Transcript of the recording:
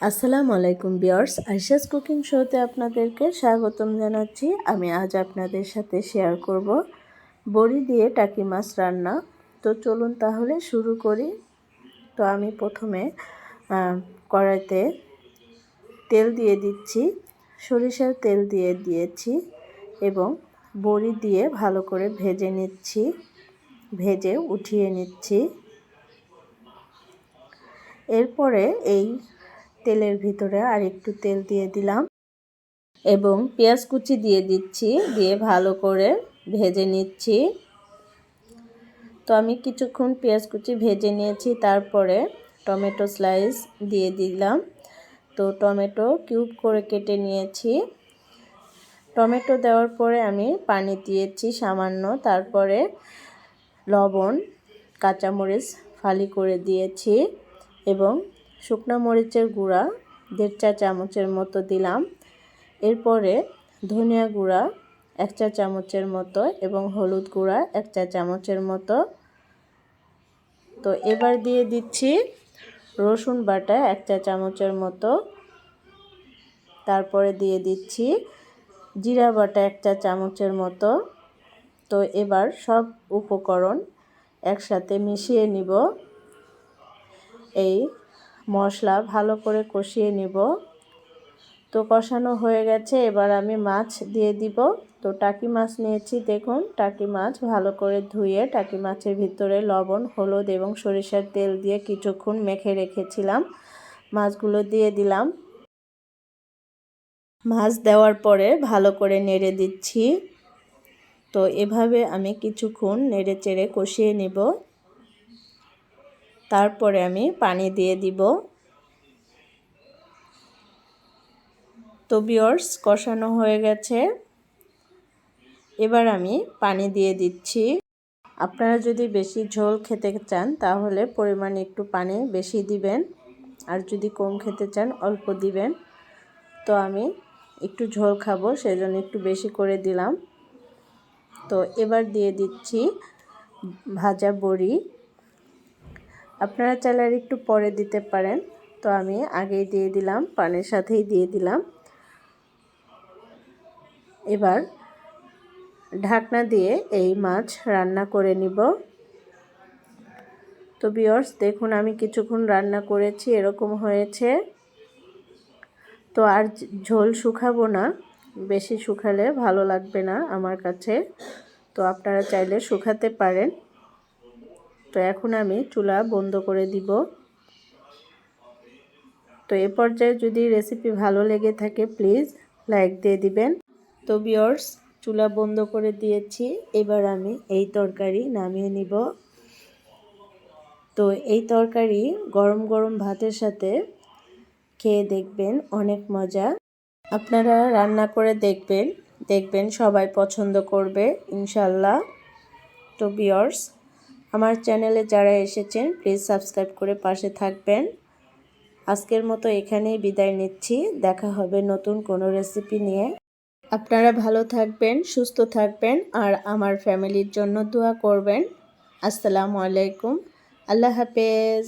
আসসালামু আলাইকুম viewers, Ayesha's cooking শোতে আপনাদেরকে স্বাগতম জানাচ্ছি। আমি আজ আপনাদের সাথে শেয়ার করব বড়ি দিয়ে টাকি মাছ রান্না। তো চলুন তাহলে শুরু করি। তো আমি প্রথমে কড়াইতে তেল দিয়ে দিচ্ছি, সরিষার তেল দিয়ে দিয়েছি এবং বড়ি দিয়ে ভালো করে ভেজে উঠিয়ে নিচ্ছি। এরপরে এই তেলের ভিতরে আর একটু তেল দিয়ে দিলাম এবং পেঁয়াজ কুচি দিয়ে দিচ্ছি, দিয়ে ভালো করে ভেজে নিচ্ছি। তো আমি কিছুক্ষণ পেঁয়াজ কুচি ভেজে নিয়েছি, তারপরে টমেটো স্লাইস দিয়ে দিলাম। তো টমেটো কিউব করে কেটে নিয়েছি। টমেটো দেওয়ার পরে আমি পানি দিয়েছি সামান্য, তারপরে লবণ, কাঁচামরিচ ফালি করে দিয়েছি এবং শুকনো মরিচের গুঁড়া 1.5 চা চামচের মতো দিলাম। এরপরে ধনিয়া গুঁড়া 1 চা চামচের মতো এবং হলুদ গুঁড়া 1 চা চামচের মতো। তো এবার দিয়ে দিচ্ছি রসুন বাটা 1 চা চামচের মতো, তারপরে দিয়ে দিচ্ছি জিরা বাটা 1 চা চামচের মতো। তো এবার সব উপকরণ একসাথে মিশিয়ে নিব। এই মশলা ভালো করে কষিয়ে নিব। তো কষানো হয়ে গেছে, এবার আমি মাছ দিয়ে দিব। তো টাকি মাছ নিয়েছি, দেখুন টাকি মাছ ভালো করে ধুয়ে টাকি মাছের ভিতরে লবণ, হলুদ এবং সরিষার তেল দিয়ে কিছুক্ষণ মেখে রেখেছিলাম। মাছগুলো দিয়ে দিলাম। মাছ দেওয়ার পরে ভালো করে নেড়ে দিচ্ছি। তো এভাবে আমি কিছুক্ষণ নেড়ে চেড়ে কষিয়ে নিব। তারপরে আমি পানি দিয়ে দিব। তো ভিউয়ার্স, কষানো হয়ে গেছে, এবার আমি পানি দিয়ে দিচ্ছি। আপনারা যদি বেশি ঝোল খেতে চান তাহলে পরিমাণে একটু পানি বেশি দিবেন, আর যদি কম খেতে চান অল্প দিবেন। তো আমি একটু ঝোল খাবো, সেজন্য একটু বেশি করে দিলাম। তো এবার দিয়ে দিচ্ছি ভাজা বড়ি। আপনারা চাইলে আর একটু পরে দিতে পারেন, তো আমি আগেই দিয়ে দিলাম, পানির সাথেই দিয়ে দিলাম। এবার ঢাকনা দিয়ে এই মাছ রান্না করে নিব। তো ভিউয়ার্স, দেখুন আমি কিছুক্ষণ রান্না করেছি, এরকম হয়েছে। তো আর ঝোল শুকাবো না, বেশি শুকালে ভালো লাগবে না আমার কাছে। তো আপনারা চাইলে শুকাতে পারেন। তো এখন আমি চুলা বন্ধ করে দিব। তো এ পর্যায়ে যদি রেসিপি ভালো লেগে থাকে প্লিজ লাইক দিয়ে দিবেন। তো ভিউয়ার্স, চুলা বন্ধ করে দিয়েছি, এবার আমি এই তরকারি নামিয়ে নিব। তো এই তরকারি গরম গরম ভাতের সাথে খেয়ে দেখবেন, অনেক মজা। আপনারা রান্না করে দেখবেন সবাই পছন্দ করবে ইনশাল্লাহ। তো ভিউয়ার্স, আমার চ্যানেলে যারা এসেছেন প্লিজ সাবস্ক্রাইব করে পাশে থাকবেন। আজকের মতো এখানেই বিদায় নিচ্ছি, দেখা হবে নতুন কোনো রেসিপি নিয়ে। আপনারা ভালো থাকবেন, সুস্থ থাকবেন আর আমার ফ্যামিলির জন্য দোয়া করবেন। আসসালামু আলাইকুম, আল্লাহ হাফেজ।